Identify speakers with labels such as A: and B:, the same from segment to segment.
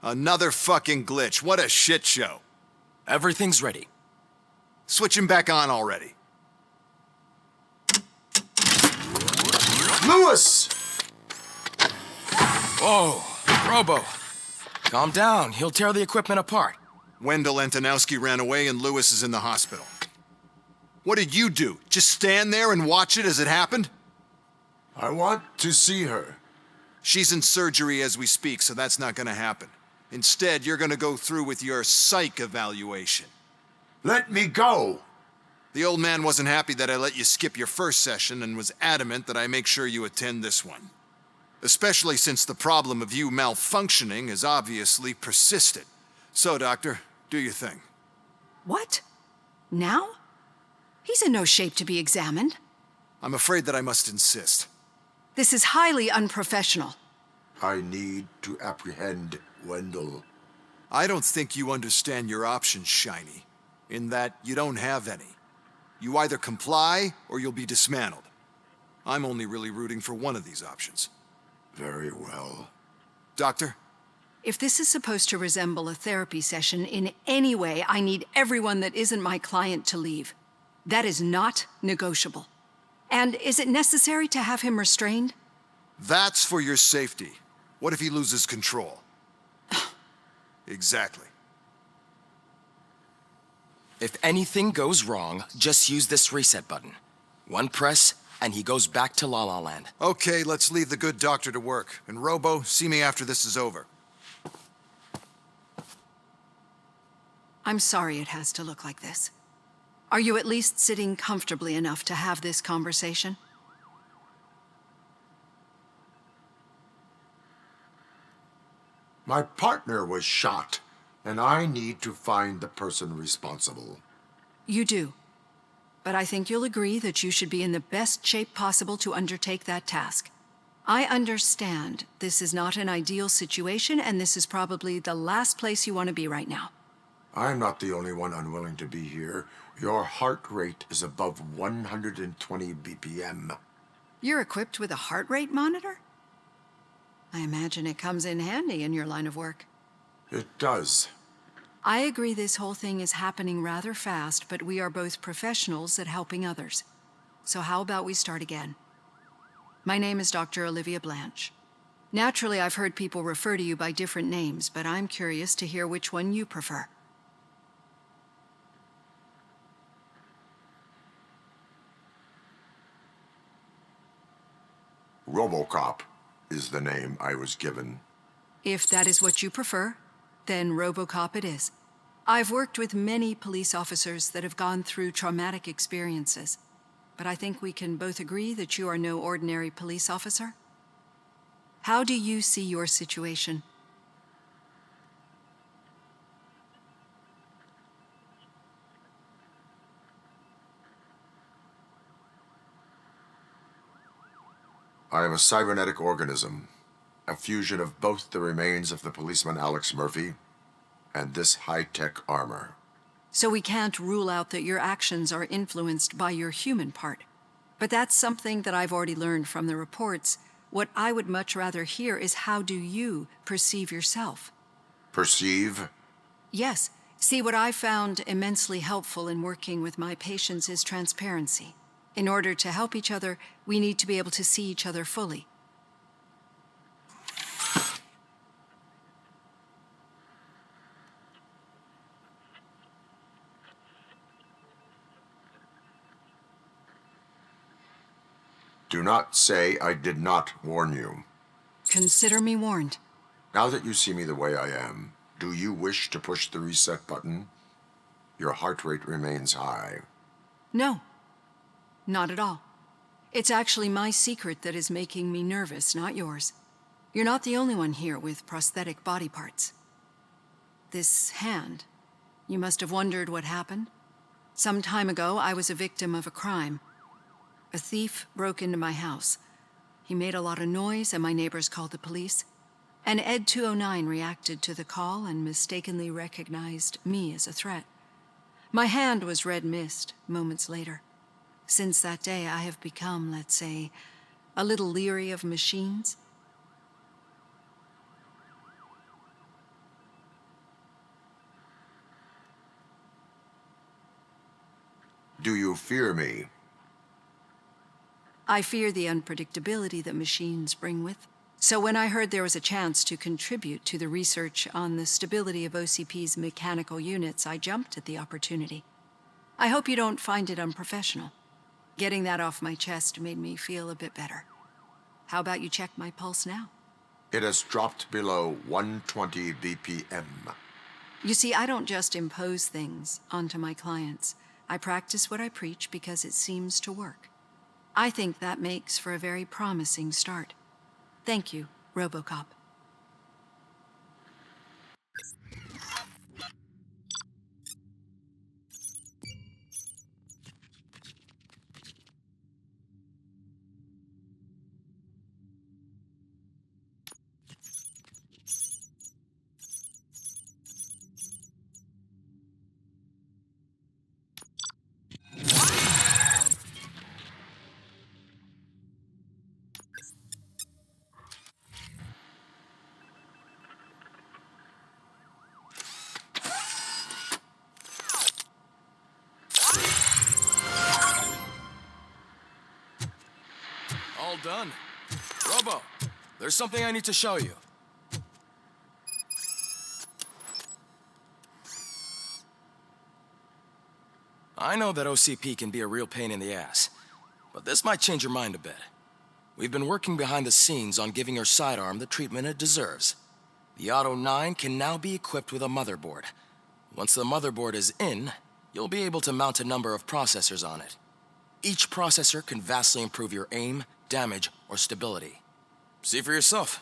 A: Another fucking glitch. What a shit show.
B: Everything's ready.
A: Switch him back on already.
C: Lewis!
B: Whoa, Robo. Calm down. He'll tear the equipment apart.
A: Wendell Antonowsky ran away and Lewis is in the hospital. What did you do? Just stand there and watch it as it happened?
C: I want to see her.
A: She's in surgery as we speak, so that's not gonna happen. Instead, you're gonna go through with your psych evaluation.
C: Let me go!
A: The old man wasn't happy that I let you skip your first session and was adamant that I make sure you attend this one. Especially since the problem of you malfunctioning has obviously persisted. So, Doctor, do your thing.
D: What? Now? He's in no shape to be examined.
A: I'm afraid that I must insist.
D: This is highly unprofessional.
C: I need to apprehend Wendell.
A: I don't think you understand your options, Shiny, in that you don't have any. You either comply or you'll be dismantled. I'm only really rooting for one of these options.
C: Very well.
A: Doctor?
D: If this is supposed to resemble a therapy session in any way, I need everyone that isn't my client to leave. That is not negotiable. And is it necessary to have him restrained?
A: That's for your safety. What if he loses control? Exactly.
B: If anything goes wrong, just use this reset button. One press, and he goes back to La La Land.
A: Okay, let's leave the good doctor to work. And Robo, see me after this is over.
D: I'm sorry it has to look like this. Are you at least sitting comfortably enough to have this conversation?
C: My partner was shot, and I need to find the person responsible.
D: You do. But I think you'll agree that you should be in the best shape possible to undertake that task. I understand this is not an ideal situation, and this is probably the last place you want to be right now.
C: I'm not the only one unwilling to be here. Your heart rate is above 120 BPM.
D: You're equipped with a heart rate monitor? I imagine it comes in handy in your line of work.
C: It does.
D: I agree this whole thing is happening rather fast, but we are both professionals at helping others. So how about we start again? My name is Dr. Olivia Blanche. Naturally, I've heard people refer to you by different names, but I'm curious to hear which one you prefer.
C: RoboCop is the name I was given.
D: If that is what you prefer, then RoboCop it is. I've worked with many police officers that have gone through traumatic experiences, but I think we can both agree that you are no ordinary police officer. How do you see your situation?
C: I am a cybernetic organism, a fusion of both the remains of the policeman Alex Murphy and this high-tech armor.
D: So we can't rule out that your actions are influenced by your human part. But that's something that I've already learned from the reports. What I would much rather hear is how do you perceive yourself?
C: Perceive?
D: Yes. See, what I found immensely helpful in working with my patients is transparency. In order to help each other, we need to be able to see each other fully.
C: Do not say I did not warn you.
D: Consider me warned.
C: Now that you see me the way I am, do you wish to push the reset button? Your heart rate remains high.
D: No, not at all. It's actually my secret that is making me nervous, not yours. You're not the only one here with prosthetic body parts. This hand, you must have wondered what happened. Some time ago, I was a victim of a crime. A thief broke into my house. He made a lot of noise and my neighbors called the police. And Ed 209 reacted to the call and mistakenly recognized me as a threat. My hand was red mist moments later. Since that day, I have become, let's say, a little leery of machines.
C: Do you fear me?
D: I fear the unpredictability that machines bring with. So when I heard there was a chance to contribute to the research on the stability of OCP's mechanical units, I jumped at the opportunity. I hope you don't find it unprofessional. Getting that off my chest made me feel a bit better. How about you check my pulse now?
C: It has dropped below 120 BPM.
D: You see, I don't just impose things onto my clients. I practice what I preach because it seems to work. I think that makes for a very promising start. Thank you, RoboCop.
B: All done. Robo, there's something I need to show you. I know that OCP can be a real pain in the ass, but this might change your mind a bit. We've been working behind the scenes on giving her sidearm the treatment it deserves. The Auto 9 can now be equipped with a motherboard. Once the motherboard is in, you'll be able to mount a number of processors on it. Each processor can vastly improve your aim, damage, or stability. See for yourself.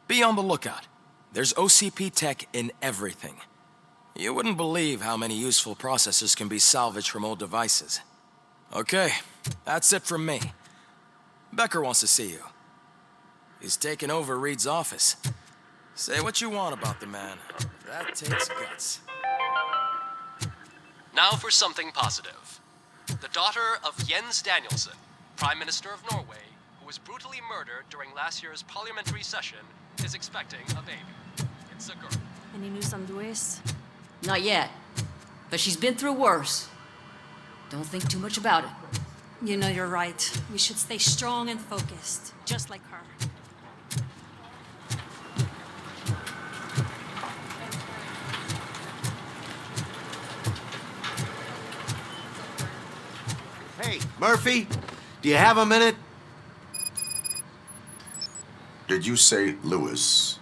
B: Be on the lookout. There's OCP tech in everything. You wouldn't believe how many useful processors can be salvaged from old devices. Okay, that's it from me. Becker wants to see you. He's taken over Reed's office. Say what you want about the man. That takes guts.
E: Now for something positive. The daughter of Jens Danielson, Prime Minister of Norway, who was brutally murdered during last year's parliamentary session, is expecting a baby. It's a girl.
F: Any news on Luis?
G: Not yet. But she's been through worse. Don't think too much about it.
F: You know you're right. We should stay strong and focused, just like her.
H: Hey, Murphy, do you have a minute?
C: Did you say Lewis?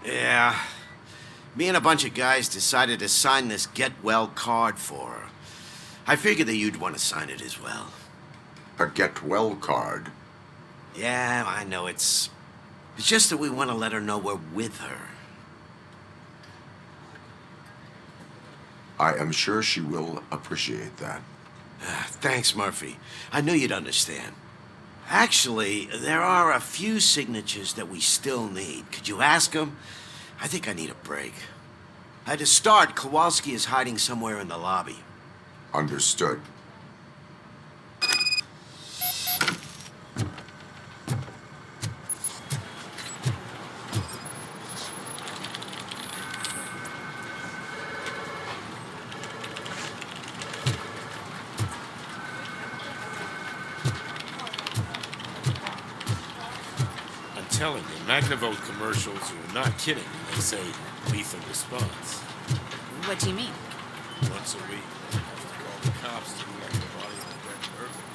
H: Yeah. Me and a bunch of guys decided to sign this get well card for her. I figured that you'd want to sign it as well.
C: A get well card?
H: Yeah, I know it's just that we want to let her know we're with her.
C: I am sure she will appreciate that.
H: Thanks, Murphy. I knew you'd understand. Actually, there are a few signatures that we still need. Could you ask them? I think I need a break. To start, Kowalski is hiding somewhere in the lobby.
C: Understood.
I: Telling you, Magnavolt commercials are not kidding when they say lethal response.
F: What do you mean?
I: Once a week, I have to call the cops to collect the body of the dead burglars.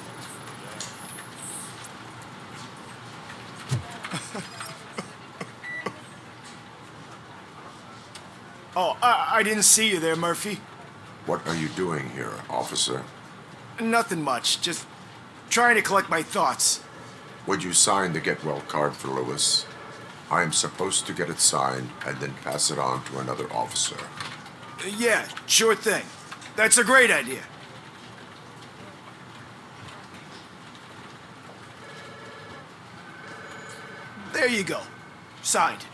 J: Oh, I didn't see you there, Murphy.
C: What are you doing here, officer?
J: Nothing much, just trying to collect my thoughts.
C: Would you sign the get well card for Lewis? I am supposed to get it signed and then pass it on to another officer.
J: Yeah, sure thing. That's a great idea. There you go. Signed.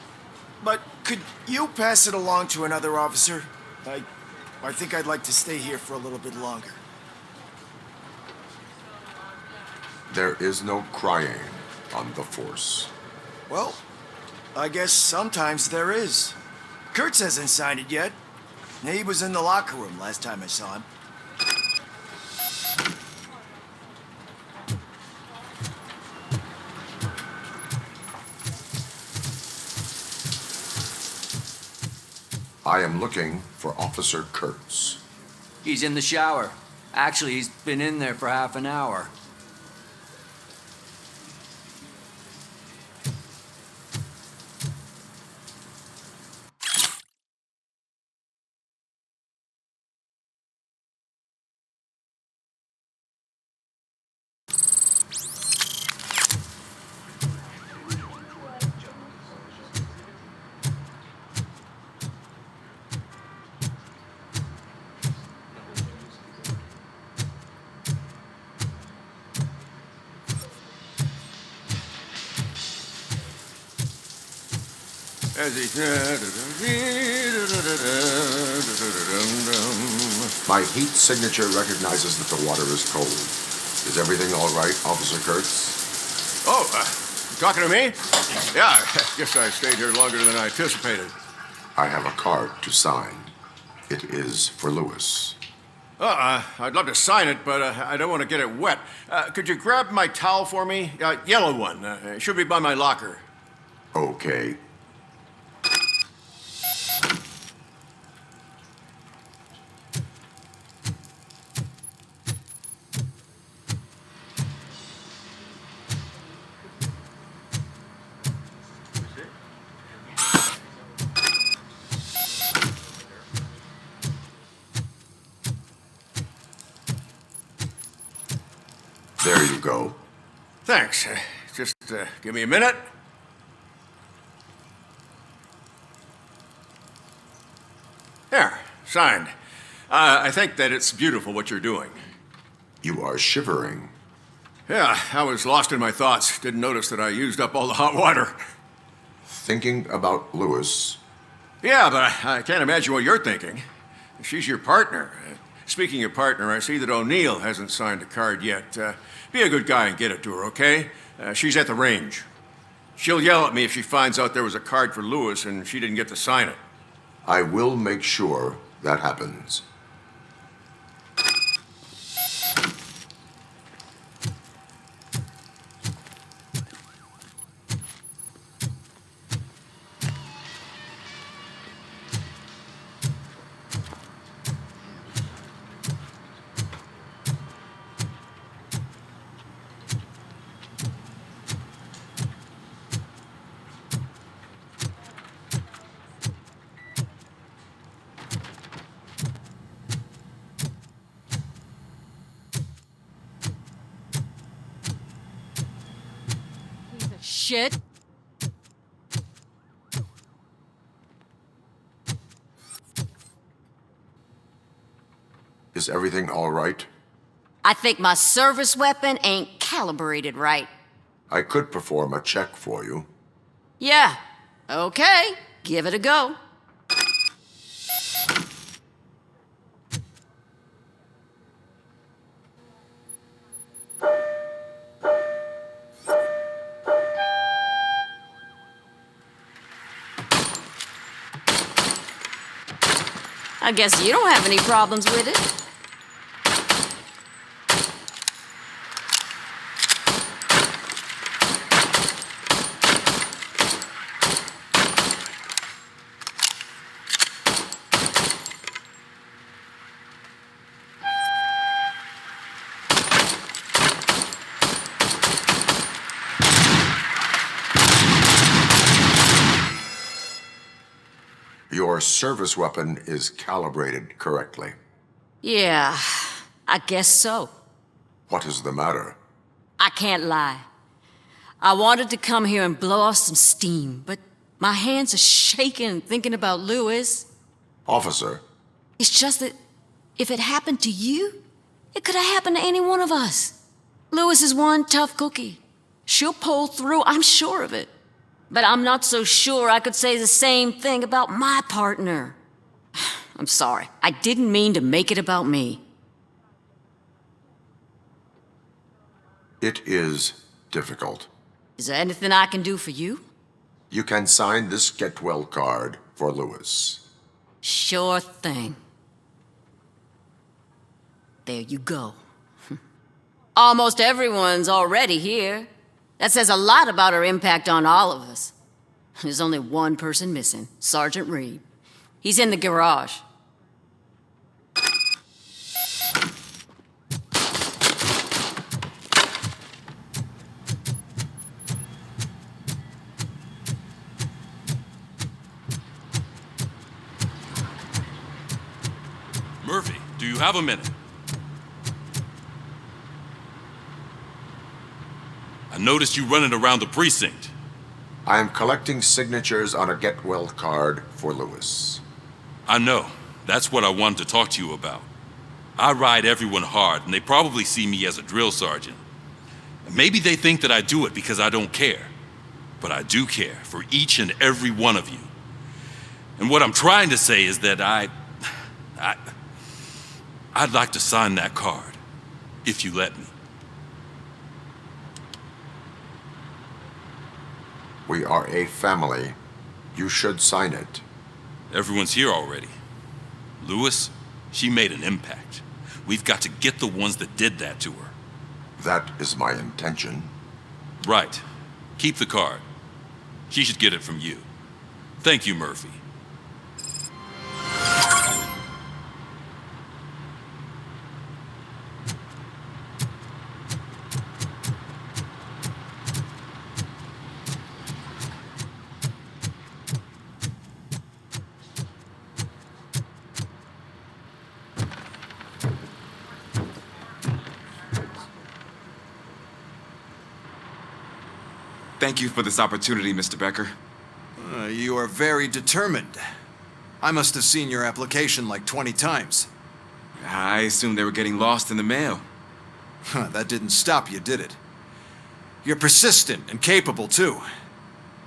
J: But could you pass it along to another officer? I think I'd like to stay here for a little bit longer.
C: There is no crying on the force.
J: Well, I guess sometimes there is. Kurtz hasn't signed it yet. He was in the locker room last time I saw him.
C: I am looking for Officer Kurtz.
K: He's in the shower. Actually, he's been in there for half an hour.
C: My heat signature recognizes that the water is cold. Is everything all right, Officer Kurtz?
L: Oh, talking to me? Yeah, guess I stayed here longer than I anticipated.
C: I have a card to sign. It is for Lewis.
L: I'd love to sign it, but I don't want to get it wet. Could you grab my towel for me? Yellow one. It should be by my locker.
C: Okay. There you go.
L: Thanks. Just give me a minute. There, signed. I think that it's beautiful what you're doing.
C: You are shivering.
L: Yeah, I was lost in my thoughts. Didn't notice that I used up all the hot water.
C: Thinking about Lewis.
L: Yeah, but I can't imagine what you're thinking. She's your partner. Speaking of partner, I see that O'Neill hasn't signed a card yet. Be a good guy and get it to her, okay? She's at the range. She'll yell at me if she finds out there was a card for Lewis and she didn't get to sign it.
C: I will make sure that happens.
G: Shit.
C: Is everything all right?
G: I think my service weapon ain't calibrated right.
C: I could perform a check for you.
G: Yeah. Okay. Give it a go. I guess you don't have any problems with it.
C: Your your service weapon is calibrated correctly.
G: Yeah, I guess so.
C: What is the matter?
G: I can't lie. I wanted to come here and blow off some steam, but my hands are shaking thinking about Lewis.
C: Officer,
G: It's just that if it happened to you, it could have happened to any one of us. Lewis is one tough cookie. She'll pull through, I'm sure of it. But I'm not so sure I could say the same thing about my partner. I'm sorry. I didn't mean to make it about me.
C: it is difficult.
G: Is there anything I can do for you?
C: You can sign this get well card for Lewis.
G: Sure thing. There you go. Almost everyone's already here. That says a lot about her impact on all of us. There's only one person missing, Sergeant Reed. He's in the garage.
M: Murphy, do you have a minute? I noticed you running around the precinct.
C: I am collecting signatures on a get well card for Lewis.
M: I know. That's what I wanted to talk to you about. I ride everyone hard, and they probably see me as a drill sergeant. Maybe they think that I do it because I don't care. But I do care for each and every one of you. And what I'm trying to say is that I'd like to sign that card, if you let me.
C: We are a family. You should sign it.
M: Everyone's here already. Lewis, she made an impact. We've got to get the ones that did that to her.
C: That is my intention.
M: Right. Keep the card. She should get it from you. Thank you, Murphy.
N: Thank you for this opportunity, Mr. Becker.
A: You are very determined. I must have seen your application like 20 times.
N: I assumed they were getting lost in the mail.
A: That didn't stop you, did it? You're persistent and capable, too.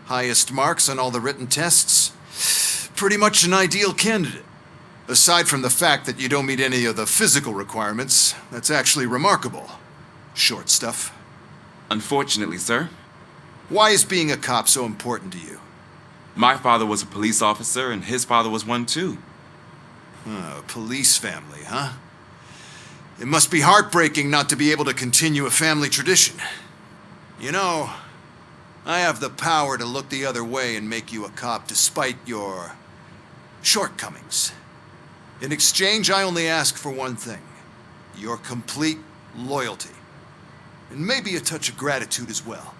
A: Highest marks on all the written tests. Pretty much an ideal candidate. Aside from the fact that you don't meet any of the physical requirements, that's actually remarkable. Short stuff.
N: Unfortunately, sir.
A: Why is being a cop so important to you?
N: My father was a police officer, and his father was one, too.
A: A police family, huh? It must be heartbreaking not to be able to continue a family tradition. You know, I have the power to look the other way and make you a cop despite your shortcomings. In exchange, I only ask for one thing. Your complete loyalty. And maybe a touch of gratitude as well.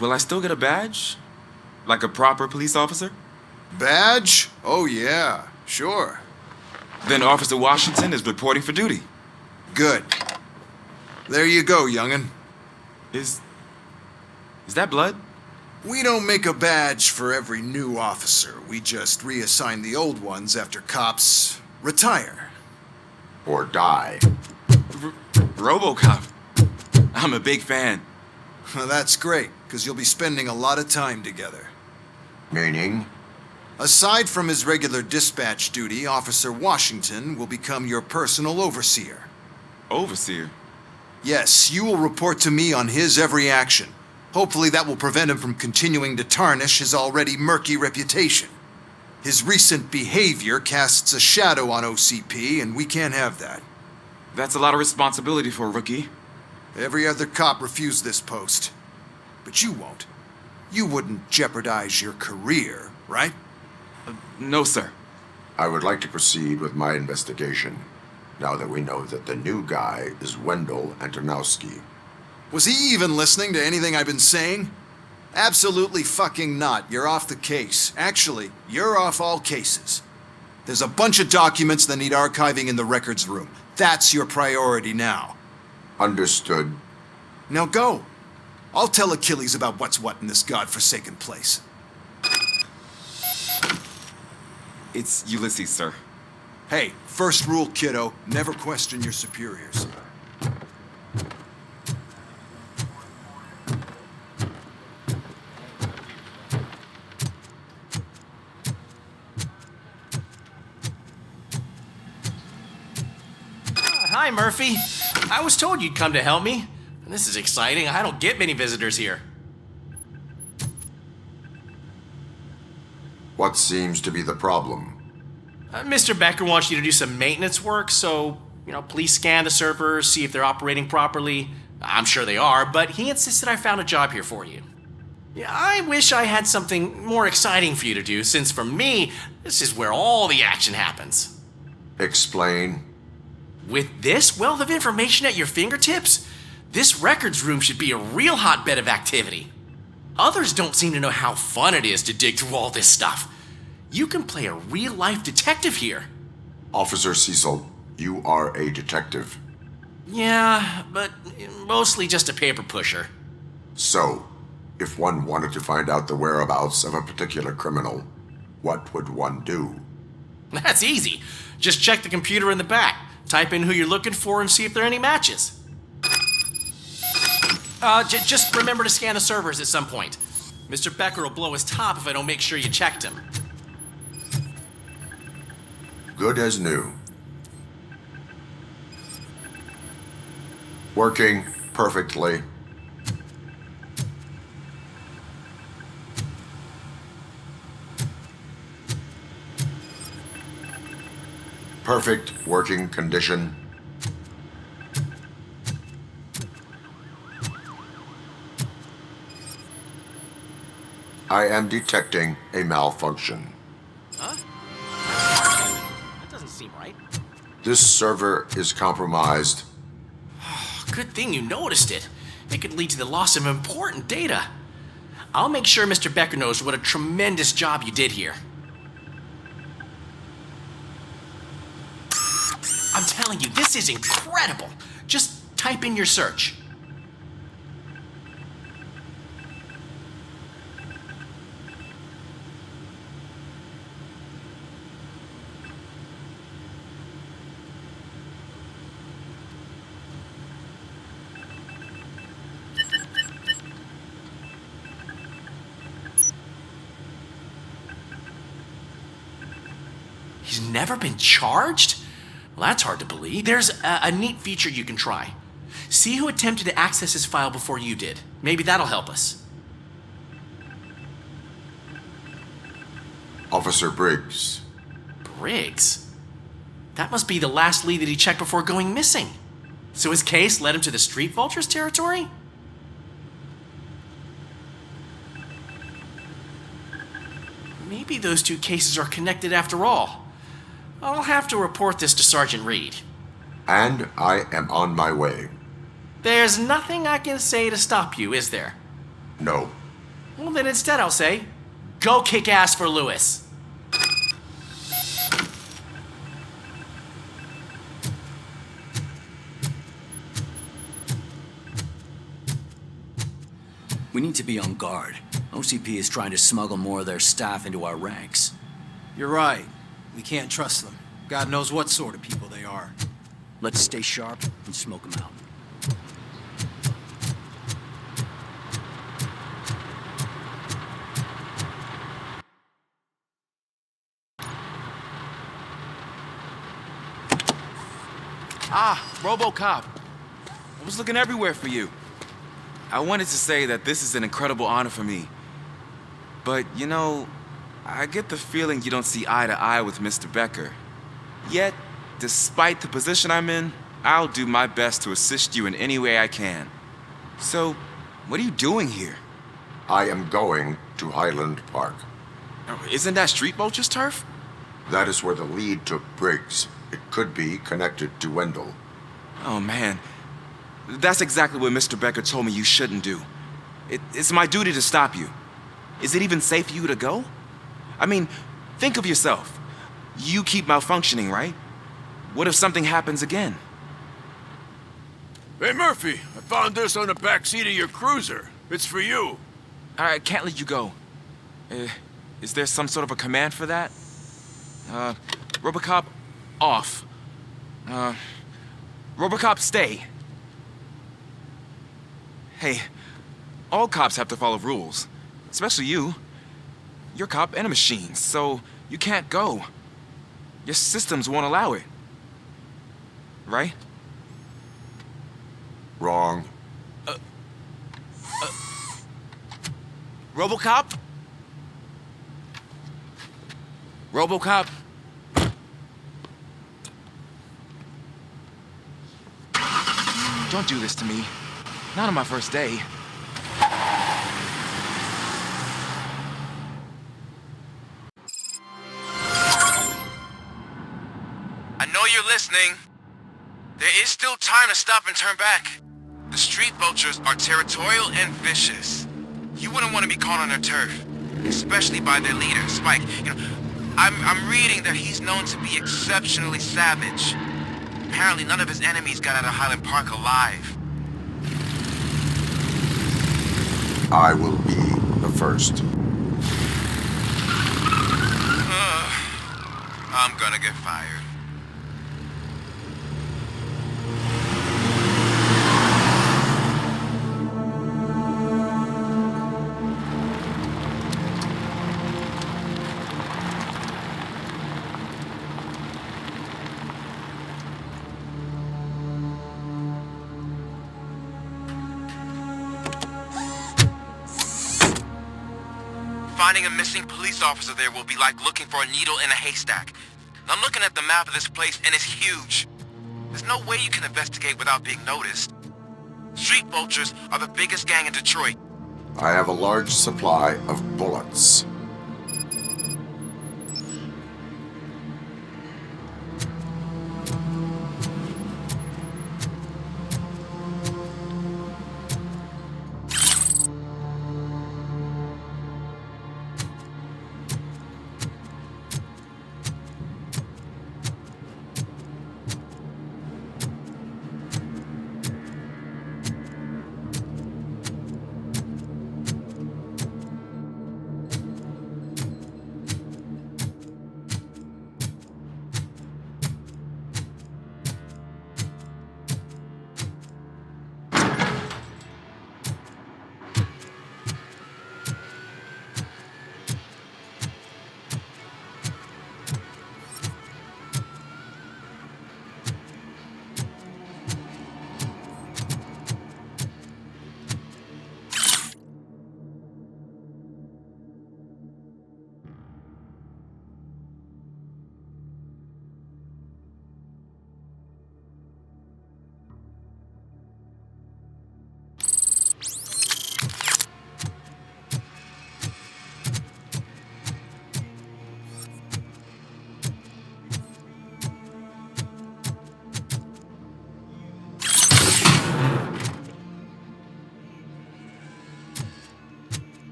N: Will I still get a badge? Like a proper police officer?
A: Badge? Oh yeah, sure.
N: Then Officer Washington is reporting for duty.
A: Good. There you go, young'un.
N: Is that blood?
A: We don't make a badge for every new officer. We just reassign the old ones after cops retire.
C: Or die.
N: RoboCop. I'm a big fan.
A: Well, that's great, because you'll be spending a lot of time together.
C: Meaning?
A: Aside from his regular dispatch duty, Officer Washington will become your personal overseer.
N: Overseer?
A: Yes, you will report to me on his every action. Hopefully that will prevent him from continuing to tarnish his already murky reputation. His recent behavior casts a shadow on OCP, and we can't have that.
N: That's a lot of responsibility for a rookie.
A: Every other cop refused this post. But you won't. You wouldn't jeopardize your career, right?
N: No, sir.
C: I would like to proceed with my investigation, now that we know that the new guy is Wendell Antonowsky.
A: Was he even listening to anything I've been saying? Absolutely fucking not. You're off the case. Actually, you're off all cases. There's a bunch of documents that need archiving in the records room. That's your priority now.
C: Understood.
A: Now go. I'll tell Achilles about what's what in this godforsaken place.
N: It's Ulysses, sir.
A: Hey, first rule, kiddo, never question your superiors.
E: Hi, Murphy. I was told you'd come to help me. This is exciting. I don't get many visitors here.
C: What seems to be the problem?
E: Mr. Becker wants you to do some maintenance work, so, please scan the servers, see if they're operating properly. I'm sure they are, but he insisted I found a job here for you. Yeah, I wish I had something more exciting for you to do, since for me, this is where all the action happens.
C: Explain.
E: With this wealth of information at your fingertips, this records room should be a real hotbed of activity. Others don't seem to know how fun it is to dig through all this stuff. You can play a real-life detective here.
C: Officer Cecil, you are a detective.
E: Yeah, but mostly just a paper pusher.
C: So, if one wanted to find out the whereabouts of a particular criminal, what would one do?
E: That's easy. Just check the computer in the back. Type in who you're looking for and see if there are any matches. Just remember to scan the servers at some point. Mr. Becker will blow his top if I don't make sure you checked him.
C: Good as new. Working perfectly. Perfect working condition. I am detecting a malfunction.
E: Huh? That doesn't seem right.
C: This server is compromised.
E: Good thing you noticed it. It could lead to the loss of important data. I'll make sure Mr. Becker knows what a tremendous job you did here. I'm telling you, this is incredible. Just type in your search. He's never been charged? Well, that's hard to believe. There's a neat feature you can try. See who attempted to access his file before you did. Maybe that'll help us.
C: Officer Briggs.
E: Briggs? That must be the last lead that he checked before going missing. So his case led him to the Street Vultures territory? Maybe those two cases are connected after all. I'll have to report this to Sergeant Reed.
C: And I am on my way.
E: There's nothing I can say to stop you, is there?
C: No.
E: Well, then instead I'll say, go kick ass for Lewis.
K: We need to be on guard. OCP is trying to smuggle more of their staff into our ranks.
J: You're right. We can't trust them. God knows what sort of people they are.
K: Let's stay sharp and smoke them out.
N: Ah, RoboCop. I was looking everywhere for you. I wanted to say that this is an incredible honor for me. But, I get the feeling you don't see eye to eye with Mr. Becker. Yet, despite the position I'm in, I'll do my best to assist you in any way I can. So, what are you doing here?
C: I am going to Highland Park.
N: Isn't that Street Vultuers turf?
C: That is where the lead took Briggs. It could be connected to Wendell.
N: Oh, man. That's exactly what Mr. Becker told me you shouldn't do. It's my duty to stop you. Is it even safe for you to go? I mean, think of yourself. you keep malfunctioning, right? What if something happens again?
L: Hey, Murphy, I found this on the back seat of your cruiser. It's for you.
N: I can't let you go. Is there some sort of a command for that? RoboCop, off. RoboCop, stay. Hey, all cops have to follow rules. Especially you. You're a cop and a machine, so you can't go. Your systems won't allow it. Right?
C: Wrong.
N: RoboCop? RoboCop? Don't do this to me. Not on my first day.
O: I know you're listening. There is still time to stop and turn back. The Street Vultures are territorial and vicious. You wouldn't want to be caught on their turf, especially by their leader, Spike. I'm reading that he's known to be exceptionally savage. Apparently, none of his enemies got out of Highland Park alive.
C: I will be the first.
O: I'm gonna get fired. Finding a missing police officer there will be like looking for a needle in a haystack. I'm looking at the map of this place and it's huge. There's no way you can investigate without being noticed. Street Vultures are the biggest gang in Detroit.
C: I have a large supply of bullets.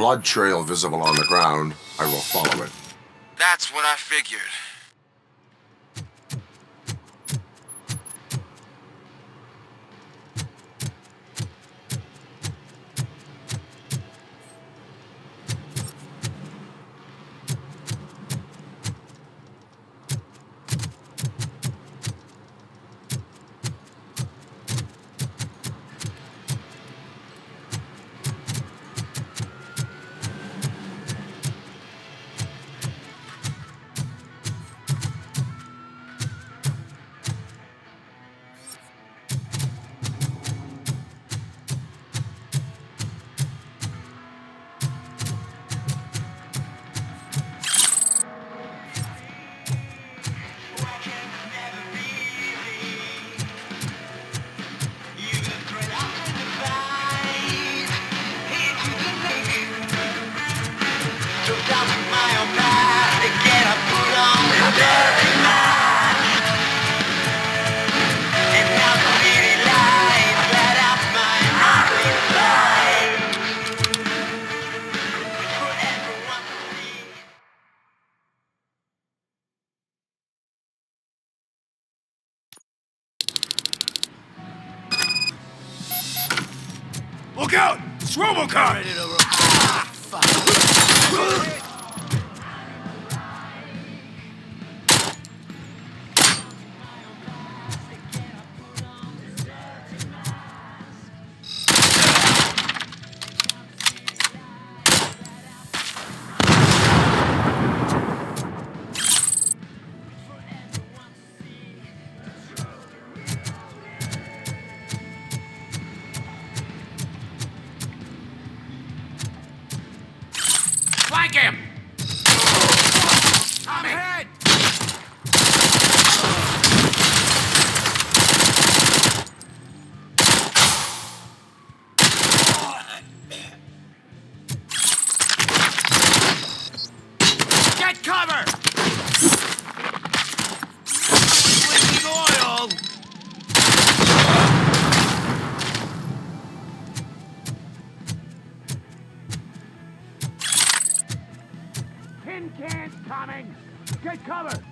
C: blood trail visible on the ground, I will follow it.
O: That's what I figured.
J: Look out! It's RoboCop!
H: Flank him! I'm ahead! Get cover! Leaking oil! Tin cans coming! Get cover!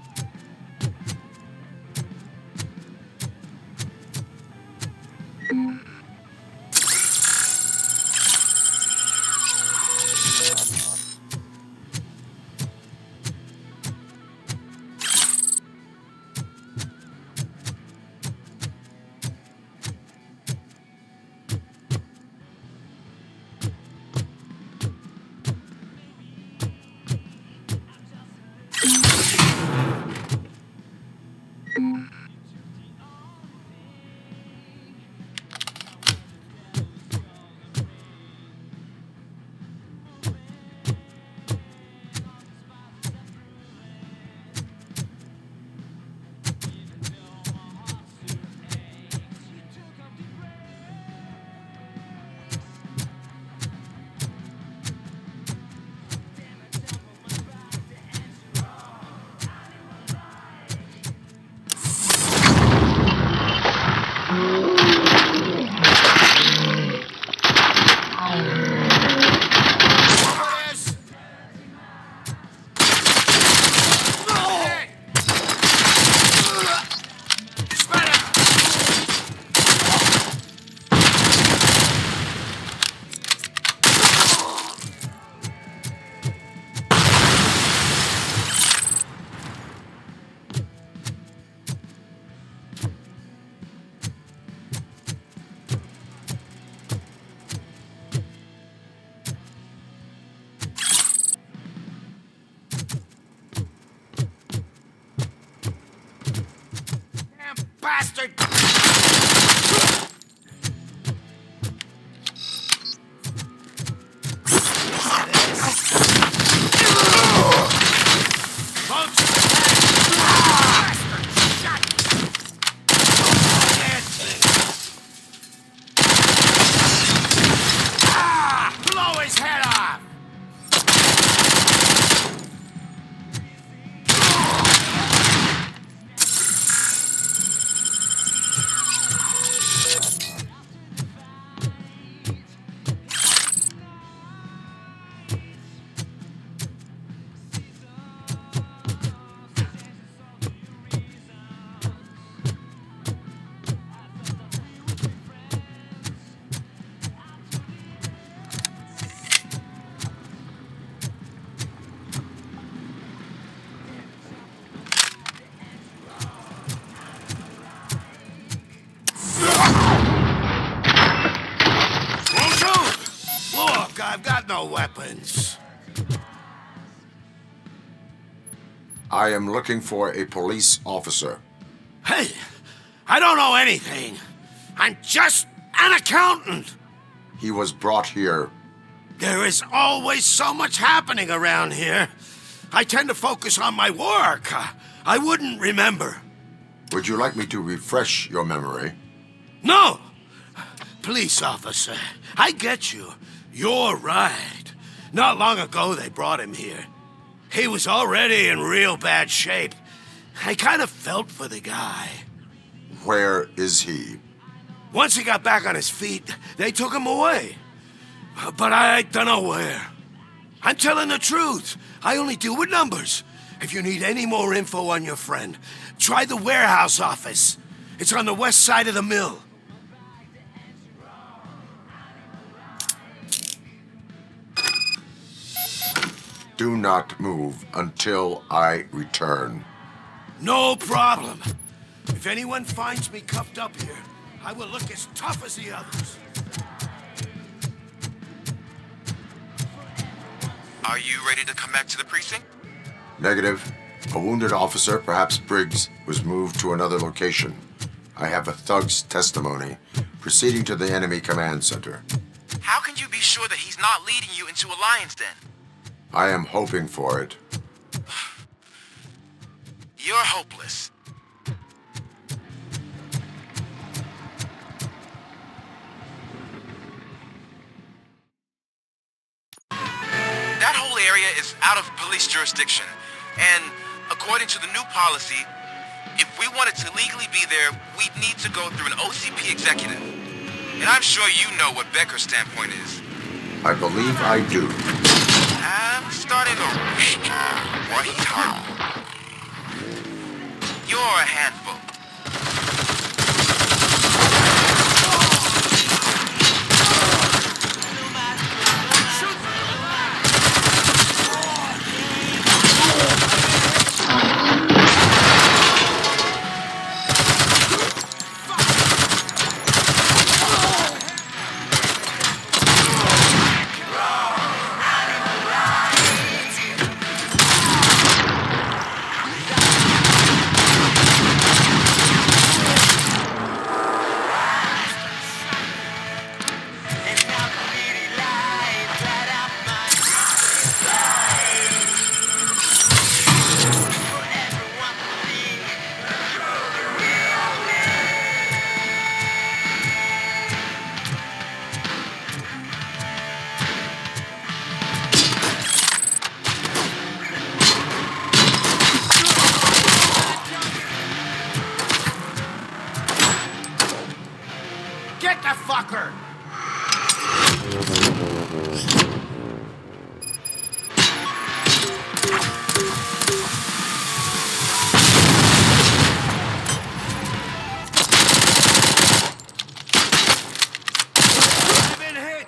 H: no weapons.
C: I am looking for a police officer.
H: Hey, I don't know anything. I'm just an accountant.
C: He was brought here.
H: There is always so much happening around here. I tend to focus on my work. I wouldn't remember.
C: Would you like me to refresh your memory?
H: No! Police officer, I get you. You're right. Not long ago they brought him here. He was already in real bad shape. I kind of felt for the guy.
C: Where is he?
H: Once he got back on his feet, they took him away. But I don't know where. I'm telling the truth. I only deal with numbers. If you need any more info on your friend, try the warehouse office. It's on the west side of the mill.
C: Do not move until I return.
H: No problem. If anyone finds me cuffed up here, I will look as tough as the others.
O: Are you ready to come back to the precinct?
C: Negative. A wounded officer, perhaps Briggs, was moved to another location. I have a thug's testimony, proceeding to the enemy command center.
O: How can you be sure that he's not leading you into a lion's den?
C: I am hoping for it.
O: You're hopeless. That whole area is out of police jurisdiction, and according to the new policy, if we wanted to legally be there, we'd need to go through an OCP executive. And I'm sure you know what Becker's standpoint is.
C: I believe I do.
O: I'm starting to what he's hurt. You're a handful.
H: Get the fucker! I've been hit!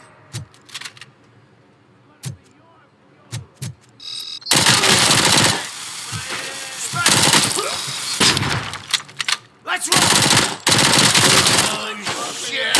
H: Let's roll! Oh, shit!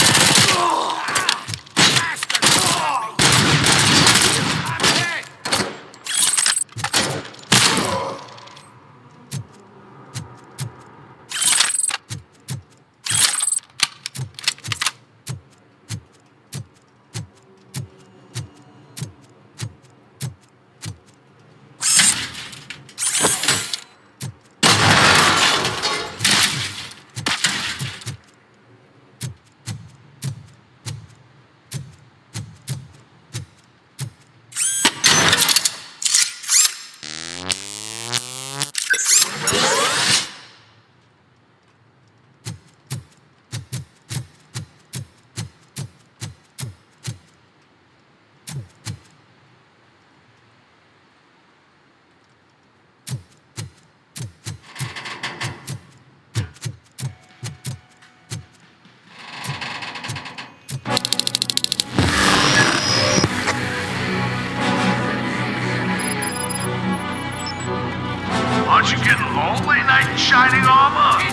P: Aren't you getting lonely, knight in shining armor? You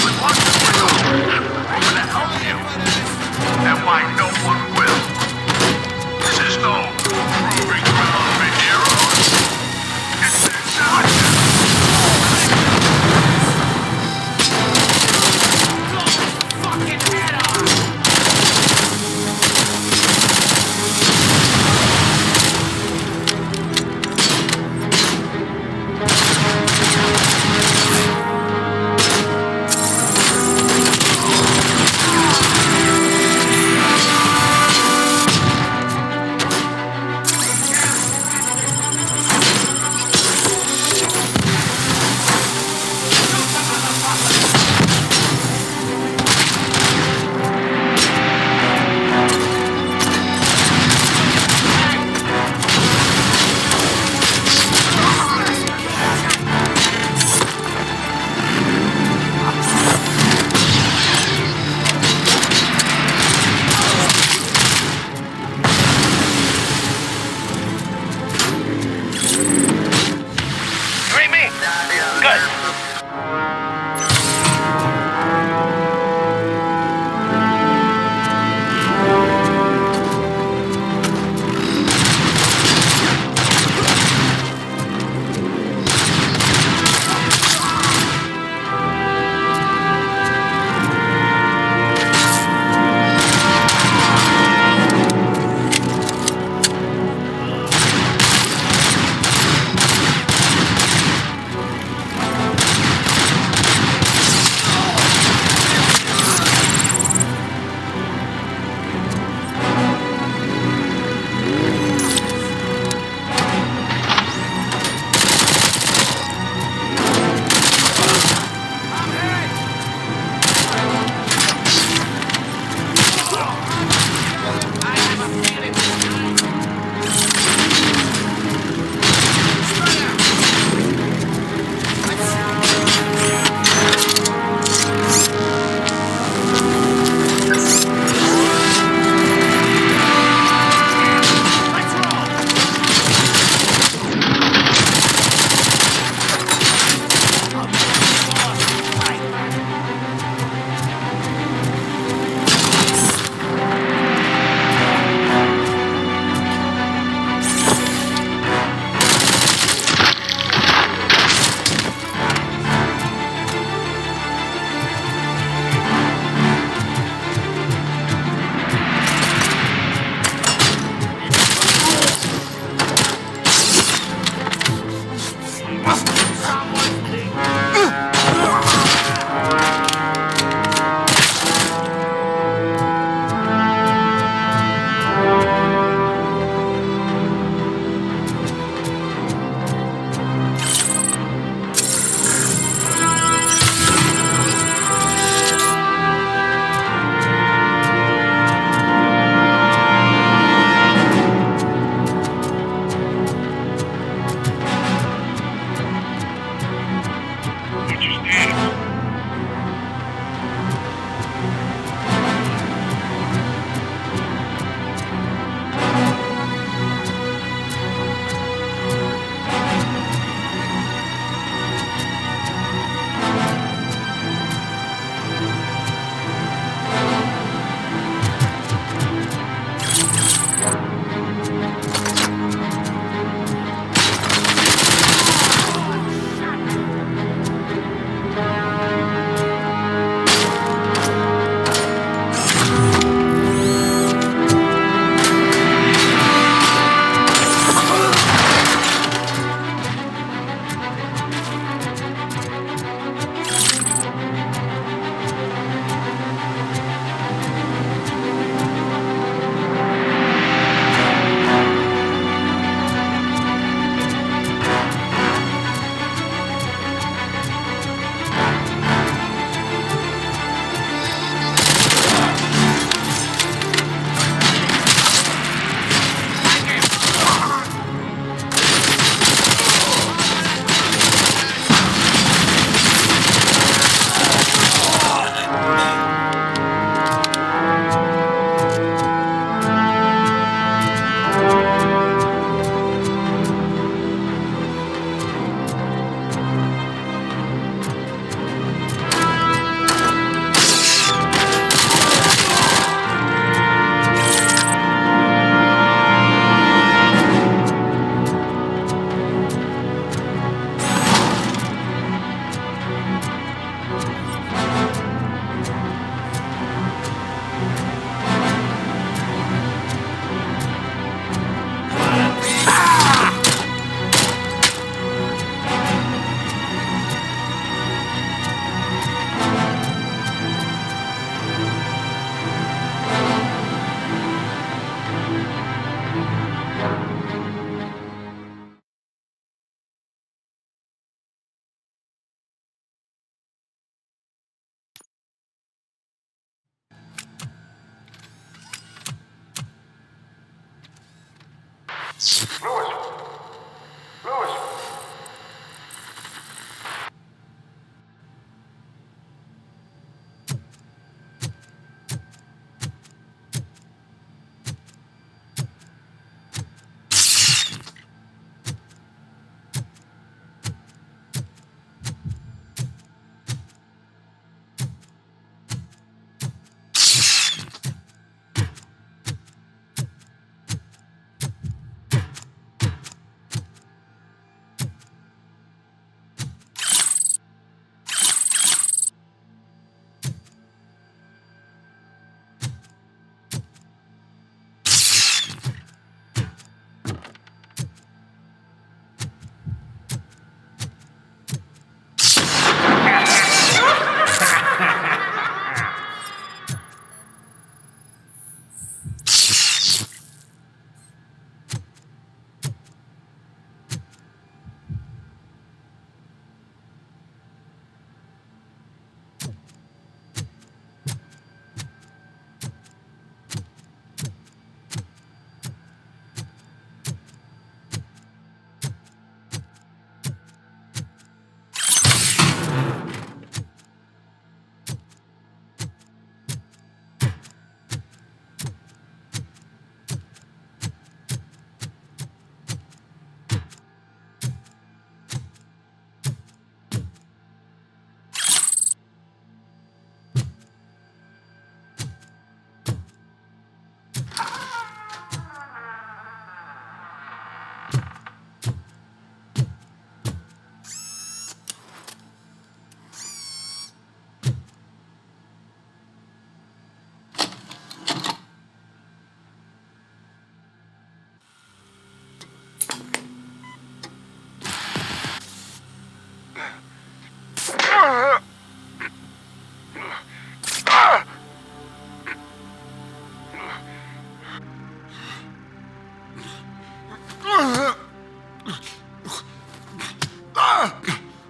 P: would want to win over to help you. And why no one will. This is no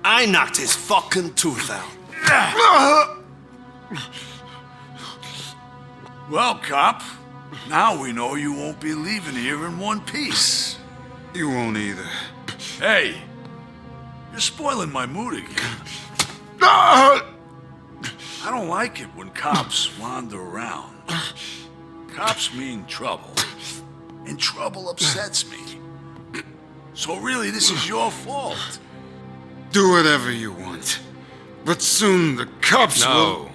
Q: I knocked his fucking tooth out.
P: Well, cop, now we know you won't be leaving here in one piece.
R: You won't either.
P: Hey, you're spoiling my mood again. I don't like it when cops wander around. Cops mean trouble, and trouble upsets me. So really, this is your fault.
R: Do whatever you want. But soon the cops will...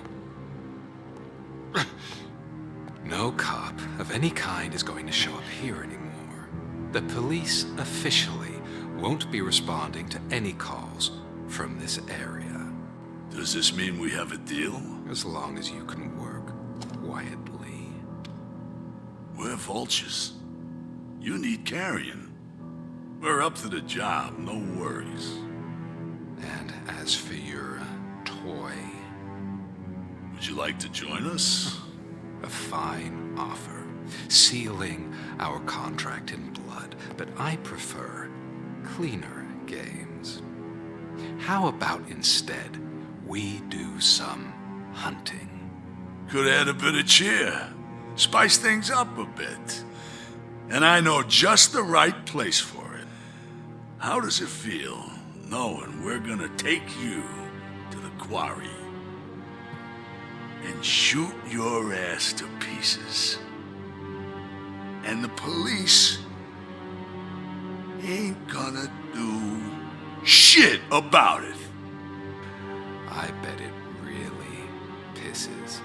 S: No cop of any kind is going to show up here anymore. The police officially won't be responding to any calls from this area.
P: Does this mean we have a deal?
S: As long as you can work quietly.
P: We're vultures. You need carrying. We're up to the job, no worries.
S: And as for your toy...
P: Would you like to join us?
S: A fine offer, sealing our contract in blood, but I prefer cleaner games. How about instead we do some hunting?
P: Could add a bit of cheer, spice things up a bit. And I know just the right place for it. How does it feel knowing we're gonna take you to the quarry and shoot your ass to pieces? And the police ain't gonna do shit about it.
S: I bet it really pisses